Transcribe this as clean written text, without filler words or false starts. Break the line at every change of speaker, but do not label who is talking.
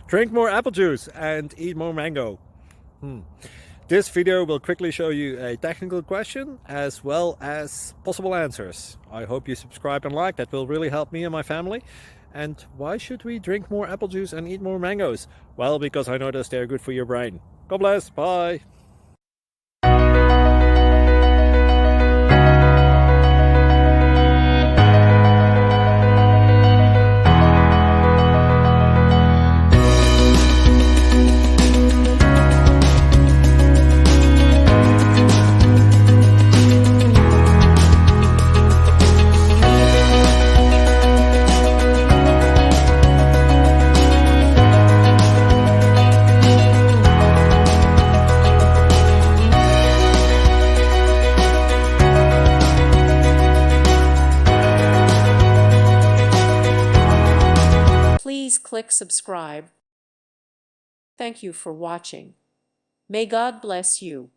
Drink more apple juice and eat more mango. This video will quickly show you a technical question as well as possible answers. I hope you subscribe and like, that will really help me and my family. And why should we drink more apple juice and eat more mangoes? Well, because I noticed they're good for your brain. God bless, bye!
Please click subscribe. Thank you for watching. May God bless you.